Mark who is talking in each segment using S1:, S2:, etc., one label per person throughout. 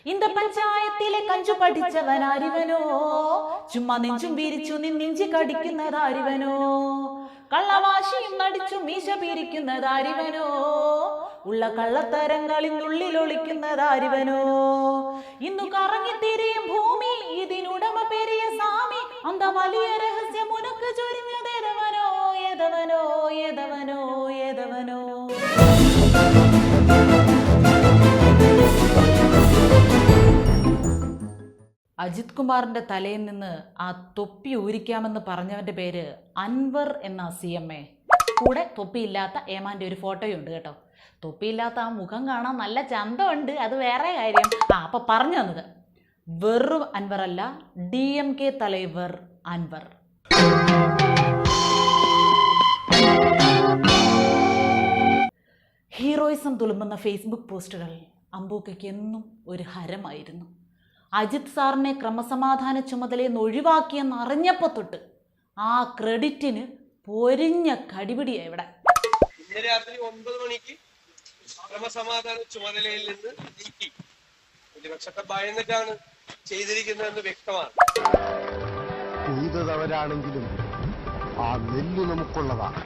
S1: இந்த പഞ്ചായത്തിലെ കഞ്ചു പഠിച്ചവനാരിവനോ, ചുമ്മാ നെഞ്ചും വീരിച്ചു നിഞ്ചി കടിക്കുന്നതാരിവനോ, കള്ളവാശിയും നടിച്ചു മീശ പീരിക്കുന്നതാരിവനോ, ഉള്ള കള്ളത്തരങ്ങളിൽ ഉള്ളിലൊളിക്കുന്നതാരിവനോ, ഇന്നു കറങ്ങിത്തിരിയും ഭൂമി ഇതിനുടമ പെരിയ സാമി, അന്ത വലിയ രഹസ്യം ഉനക്ക് ചൊരിഞ്ഞതേതവനോ ഏതവനോ ഏതവനോ ഏതവനോ. അജിത് കുമാറിന്റെ തലയിൽ നിന്ന് ആ തൊപ്പി ഊരിക്കാമെന്ന് പറഞ്ഞവന്റെ പേര് അൻവർ എന്ന CMA. കൂടെ തൊപ്പിയില്ലാത്ത ഏമാന്റെ ഒരു ഫോട്ടോയുണ്ട് കേട്ടോ. തൊപ്പിയില്ലാത്ത ആ മുഖം കാണാൻ നല്ല ചന്തമുണ്ട്, അത് വേറെ കാര്യം. അപ്പൊ പറഞ്ഞു തന്നത് വെറും അൻവർ അല്ല, DMK തലൈവർ അൻവർ. ഹീറോയിസം തുളുമ്പുന്ന ഫേസ്ബുക്ക് പോസ്റ്റുകൾ അമ്പൂക്കയ്ക്ക് എന്നും ഒരു ഹരമായിരുന്നു. അജിത് സാറിനെ ക്രമസമാധാന ചുമതലയിൽ നിന്ന് ഒഴിവാക്കിയെന്ന് അറിഞ്ഞപ്പോൾ തൊട്ട് ആ ക്രെഡിറ്റിന് പൊരിഞ്ഞ കടിപിടിയാ ഇവിടെ.
S2: ഇന്ന് രാത്രി 9 മണിക്ക് ക്രമസമാധാന ചുമതലയിൽ നിന്ന് നീക്കി. പ്രതിപക്ഷത്തെ ഭയന്നിട്ടാണ് ചെയ്തിരിക്കുന്നതെന്ന് വ്യക്തമാണ്.
S3: ചെയ്തവരാണെങ്കിലും ആ നെല്ല് നമുക്കുള്ളതാണ്.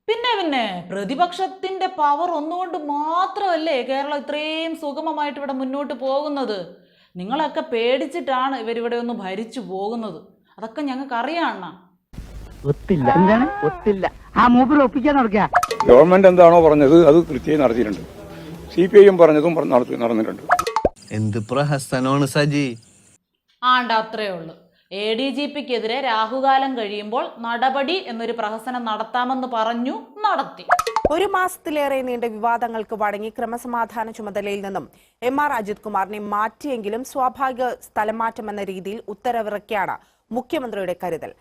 S1: പിന്നെ പ്രതിപക്ഷത്തിന്റെ പവർ ഒന്നുകൊണ്ട് മാത്രമല്ലേ കേരളം ഇത്രയും സുഗമമായിട്ട് ഇവിടെ മുന്നോട്ട് പോകുന്നത്. നിങ്ങളൊക്കെ പേടിച്ചിട്ടാണ് ഇവരിവിടെ ഒന്ന് ഭരിച്ചു പോകുന്നത്. അതൊക്കെ ഞങ്ങൾക്ക് അറിയാം.
S4: ഗവൺമെന്റ് എന്താണോ പറഞ്ഞത് അത് കൃത്യമായി നടത്തിയിട്ടുണ്ട്. CPIM പറഞ്ഞതും നടന്നിട്ടുണ്ട്.
S5: എന്ത് പ്രഹസനമാണ് സജി.
S1: അത്രേ ഉള്ളൂ. ADGPക്കെതിരെ രാഹുകാലം കഴിയുമ്പോൾ നടപടി എന്നൊരു പ്രഹസനം നടത്താമെന്ന് പറഞ്ഞു, നടത്തി.
S6: ഒരു മാസത്തിലേറെ നീണ്ട വിവാദങ്ങൾക്ക് വഴങ്ങി ക്രമസമാധാന ചുമതലയിൽ നിന്നും MR അജിത് കുമാറിനെ മാറ്റിയെങ്കിലും സ്വാഭാവിക സ്ഥലമാറ്റമെന്ന രീതിയിൽ ഉത്തരവിറക്കിയാണ് മുഖ്യമന്ത്രിയുടെ കരുതൽ.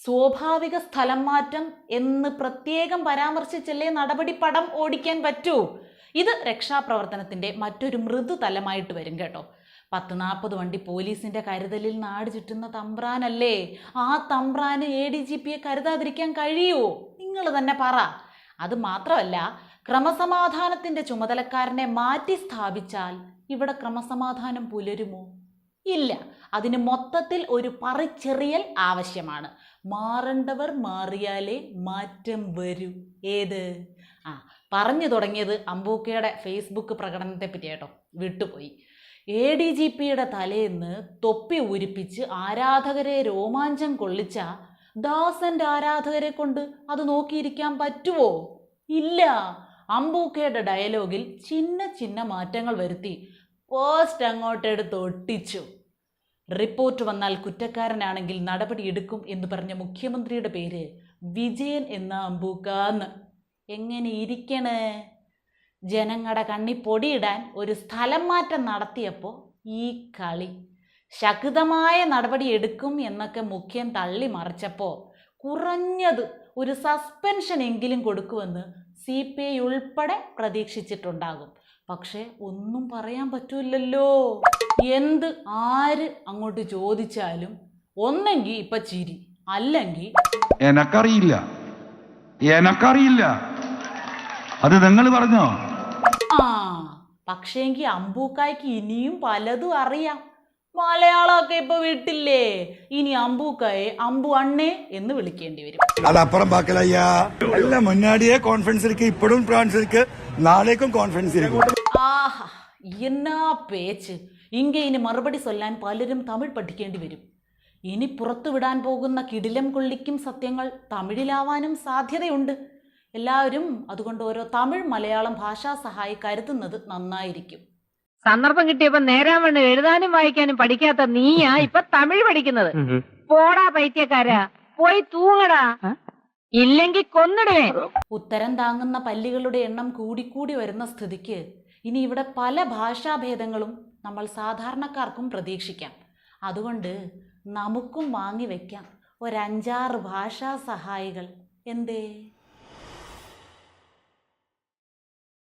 S1: സ്വാഭാവിക സ്ഥലം മാറ്റം എന്ന് പ്രത്യേകം പരാമർശിച്ചല്ലേ നടപടി പടം ഓടിക്കാൻ പറ്റൂ. ഇത് രക്ഷാപ്രവർത്തനത്തിന്റെ മറ്റൊരു മൃദുതലമായിട്ട് വരും കേട്ടോ. 10-40 വണ്ടി പോലീസിന്റെ കരുതലിൽ നാട് ചുറ്റുന്ന തമ്പ്രാനല്ലേ. ആ തമ്പ്രാന് ADGPയെ കരുതാതിരിക്കാൻ കഴിയുമോ? നിങ്ങൾ തന്നെ പറ. അത് മാത്രമല്ല, ക്രമസമാധാനത്തിന്റെ ചുമതലക്കാരനെ മാറ്റി സ്ഥാപിച്ചാൽ ഇവിടെ ക്രമസമാധാനം പുലരുമോ? ഇല്ല. അതിന് മൊത്തത്തിൽ ഒരു പറിച്ചെറിയൽ ആവശ്യമാണ്. മാറേണ്ടവർ മാറിയാലേ മാറ്റം വരൂ. ഏത്? പറഞ്ഞു തുടങ്ങിയത് അമ്പൂക്കയുടെ ഫേസ്ബുക്ക് പ്രകടനത്തെ പറ്റി കേട്ടോ, വിട്ടുപോയി. ADGPയുടെ തലേന്ന് തൊപ്പി ഊരിപ്പിച്ച് ആരാധകരെ രോമാഞ്ചം കൊള്ളിച്ച ദാസന്റെ ആരാധകരെ കൊണ്ട് അത് നോക്കിയിരിക്കാൻ പറ്റുമോ? ഇല്ല. അമ്പൂക്കയുടെ ഡയലോഗിൽ ചിന്ന മാറ്റങ്ങൾ വരുത്തി പോസ്റ്റ് അങ്ങോട്ടെടുത്ത് ഒട്ടിച്ചു. റിപ്പോർട്ട് വന്നാൽ കുറ്റക്കാരനാണെങ്കിൽ നടപടി എടുക്കും എന്ന് പറഞ്ഞ മുഖ്യമന്ത്രിയുടെ പേര് വിജയൻ എന്ന അമ്പൂക്കാന്ന്. എങ്ങനെ ഇരിക്കണേ? ജനങ്ങളുടെ കണ്ണി പൊടിയിടാൻ ഒരു സ്ഥലം മാറ്റം നടത്തിയപ്പോൾ ഈ കളി. ശക്തമായ നടപടി എടുക്കും എന്നൊക്കെ മുഖ്യൻ തള്ളി മറിച്ചപ്പോൾ കുറഞ്ഞത് ഒരു സസ്പെൻഷൻ എങ്കിലും കൊടുക്കുമെന്ന് CPI ഉൾപ്പെടെ പ്രതീക്ഷിച്ചിട്ടുണ്ടാകും. പക്ഷെ ഒന്നും പറയാൻ പറ്റൂലല്ലോ. എന്ത് ആര് അങ്ങോട്ട് ചോദിച്ചാലും ഒന്നെങ്കിൽ ഇപ്പൊ ചിരി, അല്ലെങ്കിൽ
S7: എനക്കറിയില്ല അത് നിങ്ങൾ പറഞ്ഞോ.
S1: പക്ഷേങ്കിൽ അമ്പൂക്കായ്ക്ക് ഇനിയും പലതും അറിയാം. മലയാളമൊക്കെ ഇപ്പൊ വിട്ടില്ലേ. ഇനി അമ്പൂക്കായെ അമ്പു അണ്ണേ എന്ന് വിളിക്കേണ്ടി വരും.
S8: അതപ്പുറം ബാക്കലയ്യാ. എല്ലാം മുന്നാടിയെ കോൺഫറൻസിലേക്ക് ഇപ്പോഴും ഫ്രാൻസിലേക്ക് നാളേക്കും കോൺഫറൻസിലേക്ക്.
S1: ആഹാ, എന്നാ പേച്ച്. ഇനി മറുപടി ചൊല്ലാൻ പലരും തമിഴ് പഠിക്കേണ്ടി വരും. ഇനി പുറത്തു വിടാൻ പോകുന്ന കിടിലം കൊള്ളിക്കും സത്യങ്ങൾ തമിഴിലാവാനും സാധ്യതയുണ്ട്. എല്ലാവരും അതുകൊണ്ട് ഓരോ തമിഴ് മലയാളം ഭാഷാ സഹായി കരുതുന്നത് നന്നായിരിക്കും.
S9: സന്ദർഭം കിട്ടിയപ്പോ നേരാൻ വേണ്ട എഴുതാനും വായിക്കാനും പഠിക്കാത്ത നീയാ ഇപ്പൊ തമിഴ് പഠിക്കുന്നത്. പോടാ പൈത്യക്കാരാ, പോയി തൂങ്ങടാ, ഇല്ലെങ്കിൽ കൊന്നിടേ.
S1: ഉത്തരം താങ്ങുന്ന പല്ലികളുടെ എണ്ണം കൂടിക്കൂടി വരുന്ന സ്ഥിതിക്ക് ഇനി ഇവിടെ പല ഭാഷാഭേദങ്ങളും നമ്മൾ സാധാരണക്കാർക്കും പ്രതീക്ഷിക്കാം. അതുകൊണ്ട് നമുക്കും വാങ്ങി വെക്കാം ഒരു 5-6 ഭാഷാ സഹായികൾ. എന്തേ?